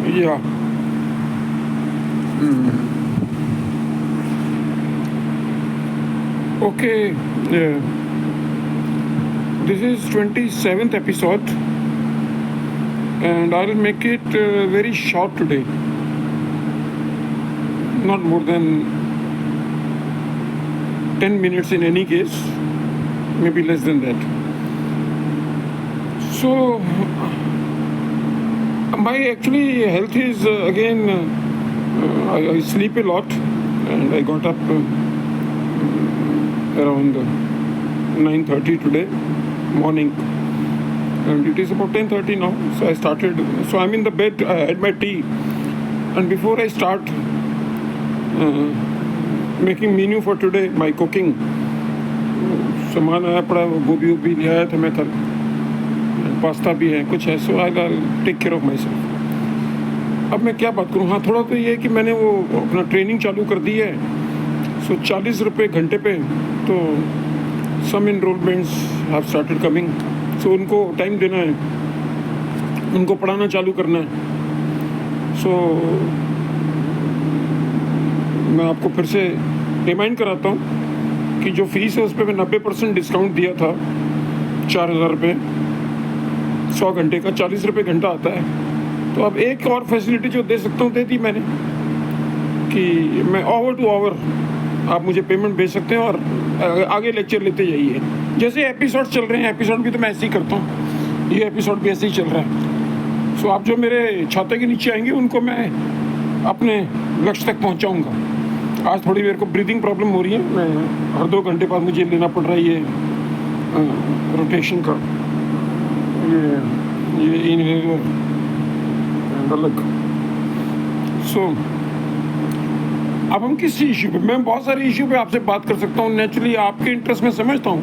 Yeah. Okay. Yeah. This is 27th episode, and I'll make it very short today. Not more than 10 minutes in any case, maybe less than that. So, my actually health is again, I sleep a lot, and I got up around 9:30 today morning, and it is about 10:30 now. So I started. So I'm in the bed. I had my tea, and before I start making menu for today, my cooking, सामान आया पड़ा, गोभी वोभी ले आया था मैं कल, pasta भी है, कुछ है. So I take care of myself. अब मैं क्या बात करूँ. हाँ, थोड़ा तो ये है कि मैंने वो अपना ट्रेनिंग चालू कर दी है. सो 40 रुपये घंटे पे. तो सम इनरोलमेंट्स हैव स्टार्टेड कमिंग. सो उनको टाइम देना है, उनको पढ़ाना चालू करना है. सो मैं आपको फिर से रिमाइंड कराता हूँ कि जो फीस है उस पर मैं 90% डिस्काउंट दिया था. 4,000 रुपये 100 घंटे का, 40 रुपये घंटा आता है. तो अब एक और फैसिलिटी जो दे सकता हूँ दे दी मैंने, कि मैं आवर टू आवर आप मुझे पेमेंट भेज सकते हैं और आगे लेक्चर लेते जाइए. जैसे एपिसोड चल रहे हैं, एपिसोड भी तो मैं ऐसे ही करता हूँ, ये एपिसोड भी ऐसे ही चल रहा है. सो आप जो मेरे छाते के नीचे आएंगे उनको मैं अपने लक्ष्य तक पहुँचाऊँगा. आज थोड़ी देर को ब्रीदिंग प्रॉब्लम हो रही है. मैं हर 2 घंटे बाद मुझे लेना पड़ रहा है ये रोटेशन का, ये इनहेलर अलग. सो अब हम किस इशू पे, मैं बहुत सारे इशू पे आपसे बात कर सकता हूँ. नेचुरली आपके इंटरेस्ट में समझता हूँ.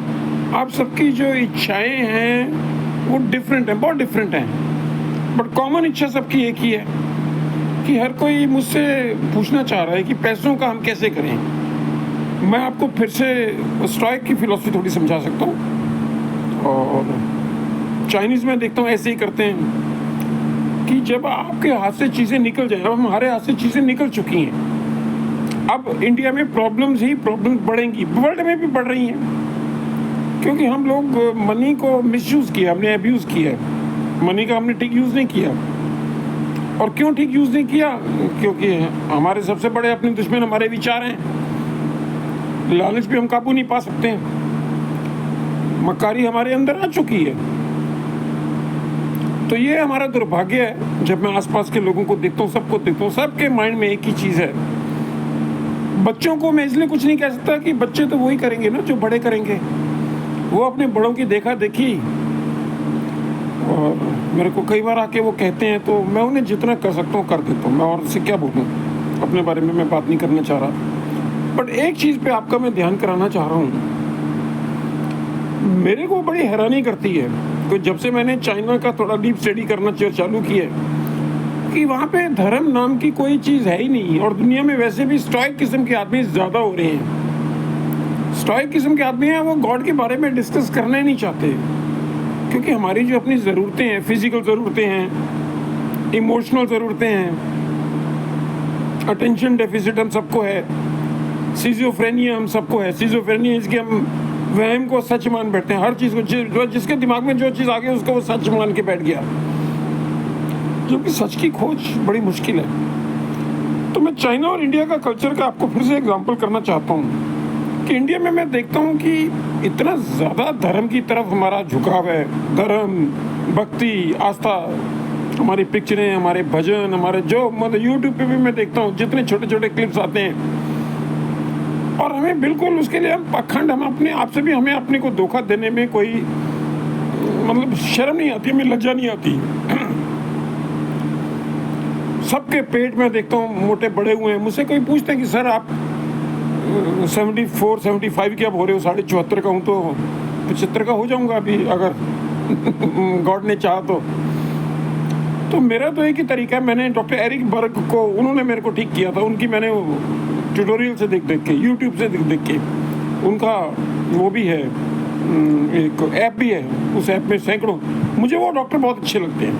आप सबकी जो इच्छाएं हैं वो डिफरेंट हैं, बहुत डिफरेंट हैं, बट कॉमन इच्छा सबकी एक ही है कि हर कोई मुझसे पूछना चाह रहा है कि पैसों का हम कैसे करें. मैं आपको फिर से स्टॉइक की फिलॉसफी थोड़ी समझा सकता हूँ. और चाइनीज़ में देखता हूँ ऐसे ही करते हैं कि जब आपके हाथ से चीज़ें निकल जाए. अब हमारे हाथ से चीज़ें निकल चुकी हैं. अब इंडिया में प्रॉब्लम्स ही प्रॉब्लम्स बढ़ेंगी, वर्ल्ड में भी बढ़ रही हैं, क्योंकि हम लोग मनी को मिसयूज़ किया, हमने अब्यूज़ किया. मनी का हमने ठीक यूज़ नहीं किया. और क्यों ठीक यूज़ नहीं किया? क्योंकि हमारे सबसे बड़े अपने दुश्मन हमारे विचार हैं. लालच पे हम काबू नहीं पा सकते हैं. मक्कारी हमारे अंदर आ चुकी है. तो ये हमारा दुर्भाग्य है. जब मैं आसपास के लोगों को देखता हूँ, सबको देखता हूँ, सबके माइंड में एक ही चीज़ है. बच्चों को मैं इसलिए कुछ नहीं कह सकता कि बच्चे तो वही करेंगे ना जो बड़े करेंगे. वो अपने बड़ों की देखा देखी, और मेरे को कई बार आके वो कहते हैं, तो मैं उन्हें जितना कर सकता हूँ कर देता हूँ. मैं और से क्या बोलूँ, अपने बारे में मैं बात नहीं करना चाह रहा. बट एक चीज़ पे आपका मैं ध्यान कराना चाह रहा हूँ. मेरे को बड़ी हैरानी करती है कि जब से मैंने चाइना का थोड़ा डीप स्टडी करना चालू किया है, कि वहाँ पे धर्म नाम की कोई चीज़ है ही नहीं. और दुनिया में वैसे भी स्टॉइक किस्म के आदमी ज़्यादा हो रहे हैं. स्टॉइक किस्म के आदमी हैं, वो गॉड के बारे में डिस्कस करना ही नहीं चाहते, क्योंकि हमारी जो अपनी ज़रूरतें हैं, फिज़िकल ज़रूरतें हैं, इमोशनल ज़रूरतें हैं, अटेंशन डेफिसिट हम सबको है, सिज़ोफ्रेनिया हम सबको है. सिज़ोफ्रेनिया इसके हम वहम को सच मान बैठते हैं. हर चीज़ को जिसके दिमाग में जो चीज़ आ गई उसको वो सच मान के बैठ गया, जो कि सच की खोज बड़ी मुश्किल है. तो मैं चाइना और इंडिया का कल्चर का आपको फिर से एग्जांपल करना चाहता हूँ कि इंडिया में मैं देखता हूँ कि इतना ज़्यादा धर्म की तरफ हमारा झुकाव है. धर्म, भक्ति, आस्था, हमारी पिक्चरें, हमारे भजन, हमारे जो मतलब यूट्यूब पे भी मैं देखता हूँ जितने छोटे छोटे क्लिप्स आते हैं, और हमें बिल्कुल उसके लिए हम पाखंड, हम अपने आप से भी हमें अपने को धोखा देने में कोई मतलब शर्म नहीं आती, हमें लज्जा नहीं आती. सबके पेट में देखता हूँ मोटे बड़े हुए हैं. मुझसे कोई पूछते हैं कि सर आप 74, 75 के अब हो रहे हो, 74.5 का हूँ, तो 75 का हो जाऊँगा अभी अगर गॉड ने चाहा तो मेरा तो एक ही तरीका है. मैंने डॉक्टर एरिक बर्ग को, उन्होंने मेरे को ठीक किया था. उनकी मैंने ट्यूटोरियल से देख के, यूट्यूब से देख के, उनका वो भी है, एक ऐप भी है, उस ऐप में सैकड़ों, मुझे वो डॉक्टर बहुत अच्छे लगते हैं.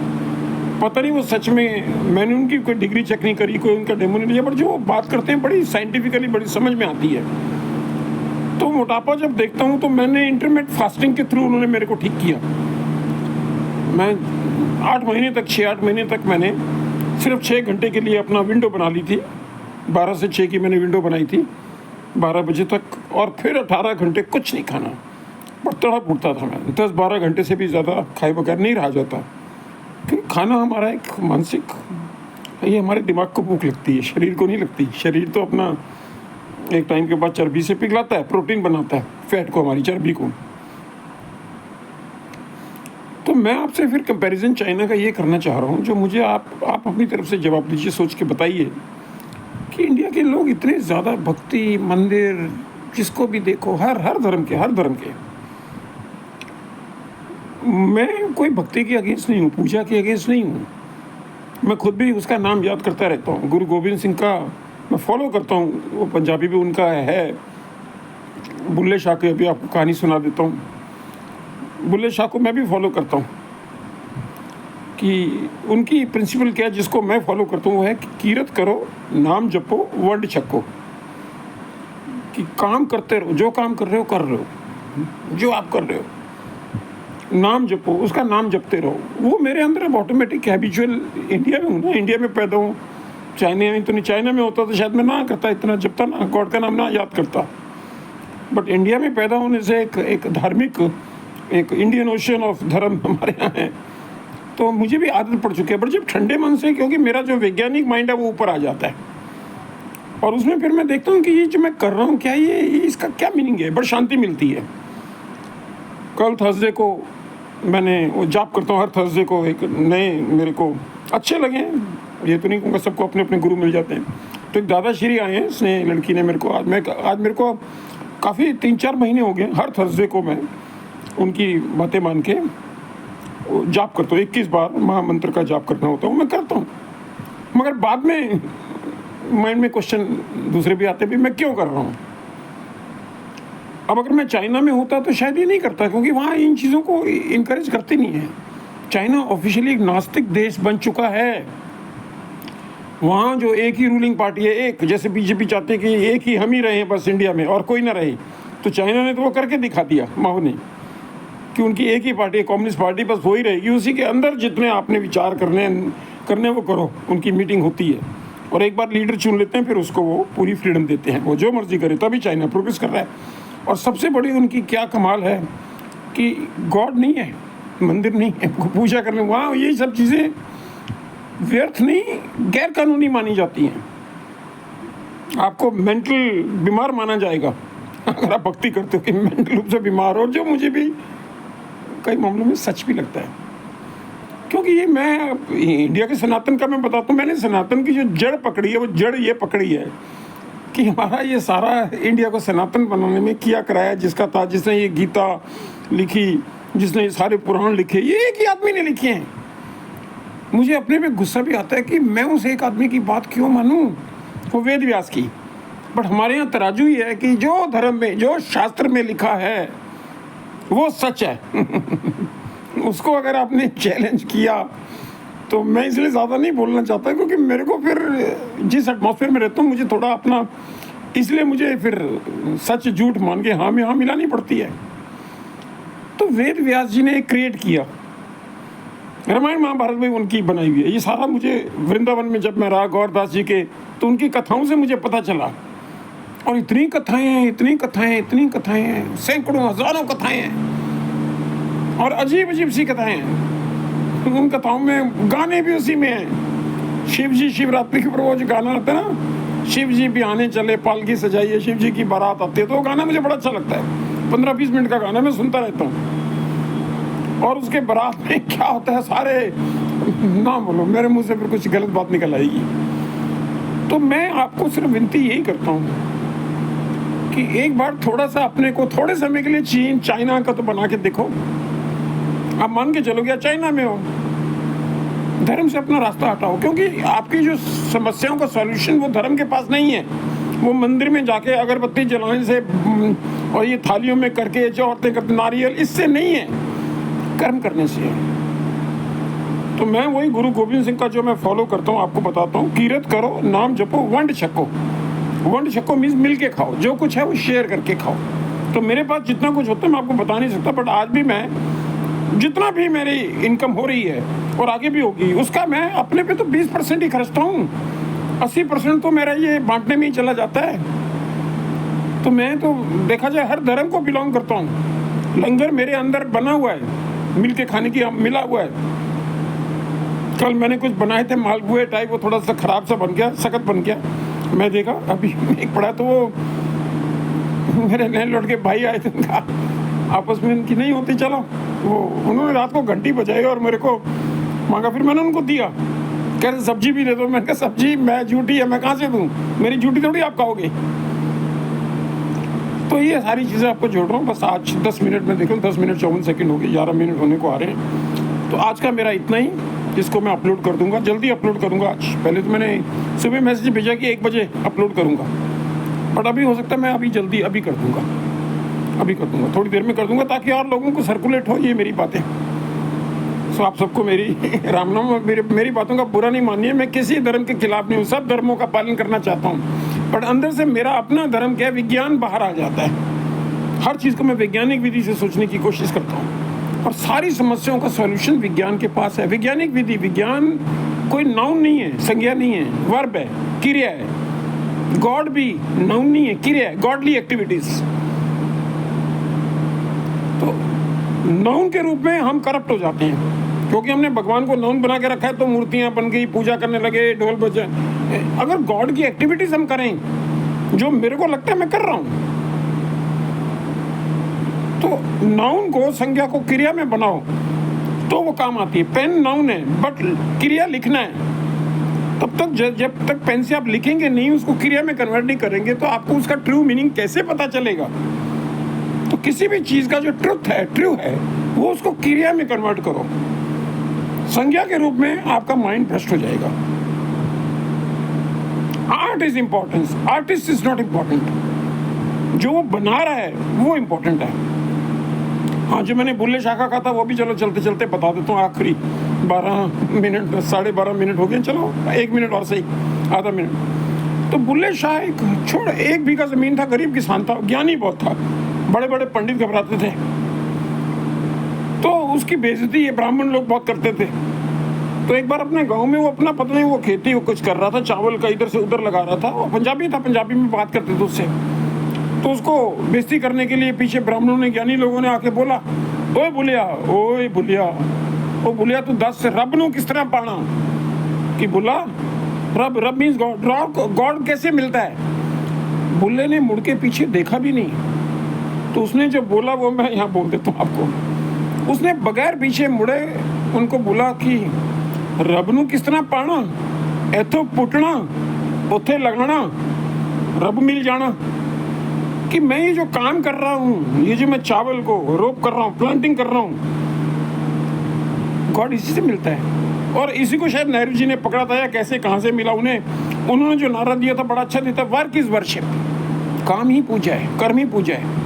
पता नहीं वो सच में, मैंने उनकी कोई डिग्री चेक नहीं करी, कोई उनका डेमो नहीं लिया, बट जो वो बात करते हैं बड़ी साइंटिफिकली बड़ी समझ में आती है। तो मोटापा जब देखता हूँ तो मैंने इंटरमिटेंट फास्टिंग के थ्रू उन्होंने मेरे को ठीक किया। मैं 8 महीने तक 6-8 महीने तक मैंने सिर्फ 6 घंटे के लिए अपना विंडो बना ली थी। 12 से 6 की मैंने विंडो बनाई थी, 12 बजे तक, और फिर 18 घंटे कुछ नहीं खाना। बट तड़प उठता था मैं, 10-12 घंटे से भी ज़्यादा खाए बगैर नहीं रहा जाता, क्योंकि खाना हमारा एक मानसिक, ये हमारे दिमाग को भूख लगती है, शरीर को नहीं लगती। शरीर तो अपना एक टाइम के बाद चर्बी से पिघलाता है, प्रोटीन बनाता है, फैट को, हमारी चर्बी को। तो मैं आपसे फिर कंपैरिजन चाइना का ये करना चाह रहा हूँ, जो मुझे आप अपनी तरफ से जवाब दीजिए, सोच के बताइए कि इंडिया के लोग इतने ज़्यादा भक्ति, मंदिर, जिसको भी देखो, हर धर्म के। मैं कोई भक्ति के अगेंस्ट नहीं हूँ, पूजा के अगेंस्ट नहीं हूँ। मैं खुद भी उसका नाम याद करता रहता हूँ। गुरु गोविंद सिंह का मैं फॉलो करता हूँ, वो पंजाबी भी उनका है। बुल्ले शाह की अभी आपको कहानी सुना देता हूँ। बुल्ले शाह को मैं भी फॉलो करता हूँ कि उनकी प्रिंसिपल क्या है, जिसको मैं फॉलो करता हूँ, वो है कि कीरत करो, नाम जपो, वर्ड छको। कि काम करते रहो, जो काम कर रहे हो, जो आप कर रहे हो, नाम जपो, उसका नाम जपते रहो। वो मेरे अंदर अब ऑटोमेटिक हैबिचुअल। इंडिया में हूँ ना, इंडिया में पैदा हूँ। चाइना में तो नहीं, चाइना में होता तो शायद मैं ना करता, इतना जपता ना, गॉड का नाम ना याद करता। बट इंडिया में पैदा होने से एक धार्मिक, एक इंडियन ओशन ऑफ धर्म हमारे यहाँ है, तो मुझे भी आदत पड़ चुकी है। बट जब ठंडे मन से, क्योंकि मेरा जो वैज्ञानिक माइंड है वो ऊपर आ जाता है, और उसमें फिर मैं देखता हूँ कि ये जो मैं कर रहा हूँ, क्या ये इसका क्या मीनिंग है। बड़ी शांति मिलती है। कल थर्सडे को मैंने वो जाप करता हूँ, हर थर्सडे को एक नए, मेरे को अच्छे लगे, ये तो नहीं कहूँगा सबको अपने अपने गुरु मिल जाते हैं। तो एक दादाश्री आए हैं, स्नेह लड़की ने मेरे को, आज मेरे को काफ़ी 3-4 महीने हो गए, हर थर्सडे को मैं उनकी बातें मान के जाप करता हूँ। 21 बार महामंत्र का जाप करना होता हूँ, मैं करता हूँ। मगर बाद में माइंड में क्वेश्चन दूसरे भी आते भी, मैं क्यों कर रहा हूँ। अब अगर मैं चाइना में होता तो शायद ये नहीं करता, क्योंकि वहाँ इन चीज़ों को इनकरेज करते नहीं है। चाइना ऑफिशियली एक नास्तिक देश बन चुका है। वहाँ जो एक ही रूलिंग पार्टी है, एक, जैसे बीजेपी चाहते हैं कि एक ही हम ही रहे बस इंडिया में और कोई ना रहे, तो चाइना ने तो वो करके दिखा दिया, माओ ने, कि उनकी एक ही पार्टी है, कम्युनिस्ट पार्टी, बस वो ही रहेगी। उसी के अंदर जितने आपने विचार करने वो करो। उनकी मीटिंग होती है और एक बार लीडर चुन लेते हैं, फिर उसको वो पूरी फ्रीडम देते हैं, वो जो मर्जी करे। तभी चाइना प्रोग्रेस कर रहा है। और सबसे बड़ी उनकी क्या कमाल है कि गॉड नहीं है, मंदिर नहीं है, पूजा करने, वहाँ ये सब चीज़ें व्यर्थ नहीं, गैर कानूनी मानी जाती हैं। आपको मेंटल बीमार माना जाएगा अगर आप भक्ति करते हो, कि मेंटल रूप से बीमार हो, जो मुझे भी कई मामलों में सच भी लगता है। क्योंकि ये मैं इंडिया के सनातन का मैं बताता हूँ, मैंने सनातन की जो जड़ पकड़ी है, वो जड़ ये पकड़ी है कि हमारा ये सारा इंडिया को सनातन बनाने में किया कराया जिसका था, जिसने ये गीता लिखी, जिसने ये सारे पुराण लिखे, ये एक ही आदमी ने लिखे हैं। मुझे अपने पे गुस्सा भी आता है कि मैं उस एक आदमी की बात क्यों मानूं, वो वेद व्यास की। बट हमारे यहाँ तराजू ही है कि जो धर्म में, जो शास्त्र में लिखा है वो सच है उसको अगर आपने चैलेंज किया तो मैं इसलिए ज़्यादा नहीं बोलना चाहता, क्योंकि मेरे को फिर जिस एटमॉस्फेयर में रहता हूँ, मुझे थोड़ा अपना, इसलिए मुझे फिर सच झूठ मान के हाँ में हाँ मिलानी पड़ती है। तो वेद व्यास जी ने क्रिएट किया, रामायण महाभारत में उनकी बनाई हुई है। ये सारा मुझे वृंदावन में जब मैं रहा गौरदास जी के, तो उनकी कथाओं से मुझे पता चला। और इतनी कथाएं हैं, सैकड़ों हजारों कथाएं हैं, और अजीब अजीब सी कथाएं हैं। उन कथाओं में गाने भी उसी में हैं। शिव जी शिवरात्रि के ऊपर वो जो गाना आता है ना, शिव जी भी आने चले, पालकी सजाइए, शिव जी की बारात आती है, तो वो गाना मुझे बड़ा अच्छा लगता है। 15-20 मिनट का गाना मैं सुनता रहता हूँ। और उसके बारात में क्या होता है, सारे ना बोलो, मेरे मुंह से फिर कुछ गलत बात निकल आएगी। तो मैं आपको सिर्फ विनती यही करता हूँ कि एक बार थोड़ा सा अपने को थोड़े समय के लिए चीन चाइना का तो बना के देखो। आप मान के चलो गया चाइना में हो, धर्म से अपना रास्ता हटाओ, क्योंकि आपकी जो समस्याओं का सॉल्यूशन वो धर्म के पास नहीं है। वो मंदिर में जाके अगरबत्ती जलाने से और ये थालियों में करके जो औरतें करते नारियल, इससे नहीं है, कर्म करने से है। तो मैं वही गुरु गोविंद सिंह का जो मैं फॉलो करता हूँ, आपको बताता हूँ। कीरत करो, नाम जपो, वंड छको। वंड छको मीन्स मिल के खाओ, जो कुछ है वो शेयर करके खाओ। तो मेरे पास जितना कुछ होता है मैं आपको बता नहीं सकता, बट आज भी मैं जितना भी मेरी इनकम हो रही है और आगे भी होगी, उसका मैं अपने पे तो 20% ही खर्चता हूँ, 80% तो मेरा ये बांटने में ही चला जाता है। तो मैं तो देखा जाए हर धर्म को बिलोंग करता हूँ। लंगर मेरे अंदर बना हुआ है, मिल के खाने की मिला हुआ है। कल मैंने कुछ बनाए थे मालपुए टाइप, वो थोड़ा सा खराब सा बन गया, सख्त बन गया। मैं देखा अभी एक पड़ा तो वो मेरे लैंडलॉर्ड के भाई आए थे, उनका आपस में उनकी नहीं होती, चलो वो उन्होंने रात को घंटी बजाई और मेरे को मांगा, फिर मैंने उनको दिया। कह रहे सब्जी भी दे दो। मैंने कहा सब्जी मैं झूठी है, मैं कहाँ से दूँ, मेरी झूठी थोड़ी आप खाओगे। तो ये सारी चीज़ें आपको जोड़ रहा हूँ। बस आज 10 मिनट में देखो, 10 मिनट 54 सेकंड हो गए, 11 मिनट होने को आ रहे हैं। तो आज का मेरा इतना ही, जिसको मैं अपलोड कर दूंगा, जल्दी अपलोड करूंगा आज। पहले तो मैंने सुबह मैसेज भेजा कि 1 बजे अपलोड करूंगा, बट अभी हो सकता है मैं अभी जल्दी अभी कर दूंगा, थोड़ी देर में कर दूंगा, ताकि और लोगों को सर्कुलेट हो ये मेरी बातें। सो आप सबको मेरी राम नाम। मेरी बातों का बुरा नहीं मानिए, मैं किसी धर्म के खिलाफ नहीं हूँ, सब धर्मों का पालन करना चाहता हूँ, बट अंदर से मेरा अपना धर्म क्या है, विज्ञान बाहर आ जाता है। हर चीज़ को मैं वैज्ञानिक विधि से सोचने की कोशिश करता हूँ, और सारी समस्याओं का सॉल्यूशन विज्ञान के पास है। वैज्ञानिक विधि, विज्ञान कोई नाउन नहीं है, संज्ञा नहीं है, वर्ब है, क्रिया है। गॉड भी नाउन नहीं है, क्रिया है, गॉडली एक्टिविटीज। तो नाउन के रूप में हम करप्ट हो जाते हैं, क्योंकि हमने भगवान को नाउन बना के रखा है, तो मूर्तियां बन गई, पूजा करने लगे, ढोल बजे। अगर गॉड की एक्टिविटीज हम करें, जो मेरे को लगता है मैं कर रहा हूं, तो नाउन को, संज्ञा को क्रिया में बनाओ तो वो काम आती है। पेन नाउन है, बट क्रिया लिखना है। तब तक जब तक पेन से आप लिखेंगे नहीं, उसको क्रिया में कन्वर्ट नहीं करेंगे, तो आपको उसका ट्रू मीनिंग कैसे पता चलेगा। तो किसी भी चीज का जो ट्रू है वो उसको क्रिया में कन्वर्ट करो। संज्ञा के रूप में आपका माइंड भ्रष्ट हो जाएगा। Art is importance, artist is not important. जो वो बना रहा है वो इंपॉर्टेंट है। हाँ, जो मैंने बुल्ले शाह का कहा था वो भी चलो चलते चलते बता देता हूँ। आखिरी 12 मिनट 12.5 मिनट हो गए, चलो 1 मिनट और सही, आधा मिनट। तो बुल्ले शाह एक 1 बीघा जमीन था, गरीब किसान था, ज्ञानी बहुत था, बड़े बड़े पंडित घबराते थे, तो उसकी बेइज्जती ये ब्राह्मण लोग बहुत करते थे। तो एक बार अपने गांव में वो अपना पता नहीं वो खेती वो कुछ कर रहा था, चावल का इधर से उधर लगा रहा था। वो पंजाबी था, पंजाबी में बात करते थे उससे। तो उसको बेइज्जती करने के लिए पीछे ब्राह्मणों ने, ज्ञानी लोगों ने आके बोला, ओए बुलिया, ओए बुलिया, ओ बुलिया तू दस रब नू किस तरह पाना। कि बोला रब मीन्स गॉड, गॉड कैसे मिलता है। बुल्ले ने मुड़ के पीछे देखा भी नहीं। तो उसने जो बोला वो मैं यहाँ बोल देता हूँ आपको। उसने बगैर पीछे मुड़े उनको बोला कि रब नू किस तरह पाना, इथों पुटना उथे लगना, रब मिल जाना। कि मैं ये जो काम कर रहा हूँ, ये जो मैं चावल को रोप कर रहा हूँ, प्लांटिंग कर रहा हूँ, गॉड इसी से मिलता है। और इसी को शायद नेहरू जी ने पकड़ा था, या कैसे कहाँ से मिला उन्हें। उन्होंने जो नारा दिया था बड़ा अच्छा दिया था, वर्क इज वर्शिप, काम ही पूजा है, कर्म ही पूजा है।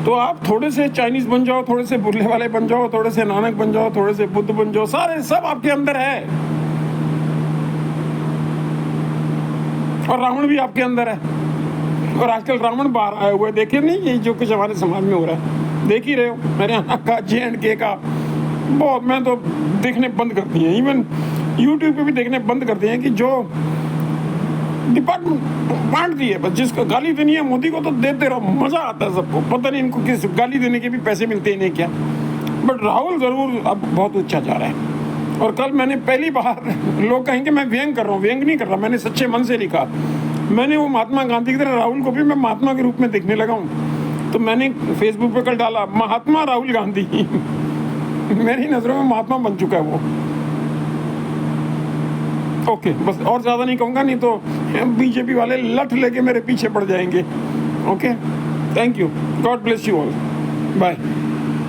तो आप थोड़े से चाइनीज बन जाओ, थोड़े से बुल्ले वाले बन जाओ, थोड़े से नानक बन जाओ, थोड़े से बुद्ध बन जाओ, सारे सब आपके अंदर है। और रावण भी आपके अंदर है। और आजकल रावण बाहर आए हुए, देखिए नहीं ये जो कुछ हमारे समाज में हो रहा है, देख ही रहे हो। मेरे यहाँ का J&K का बहुत, मैं तो देखने बंद कर दिए, इवन यूट्यूब पे भी देखने बंद कर दिए हैं। कि जो डिपार्टमेंट बांट दिए, बस जिसको गाली देनी है मोदी को तो देते रहो, मजा आता है सबको। पता नहीं इनको किस गाली देने के भी पैसे मिलते हैं नहीं क्या। बट राहुल जरूर अब बहुत ऊंचा जा रहा है। और कल मैंने पहली बार, लोग कहेंगे मैं व्यंग कर रहा हूँ, व्यंग नहीं कर रहा, मैंने सच्चे मन से लिखा। मैंने वो महात्मा गांधी की तरह राहुल को भी मैं महात्मा के रूप में देखने लगा हूँ। तो मैंने फेसबुक पे कल डाला, महात्मा राहुल गांधी मेरी नजरों में महात्मा बन चुका है वो। ओके, बस और ज्यादा नहीं कहूँगा, नहीं तो बीजेपी वाले लठ लेके मेरे पीछे पड़ जाएंगे। Okay, thank you, God bless you all, bye.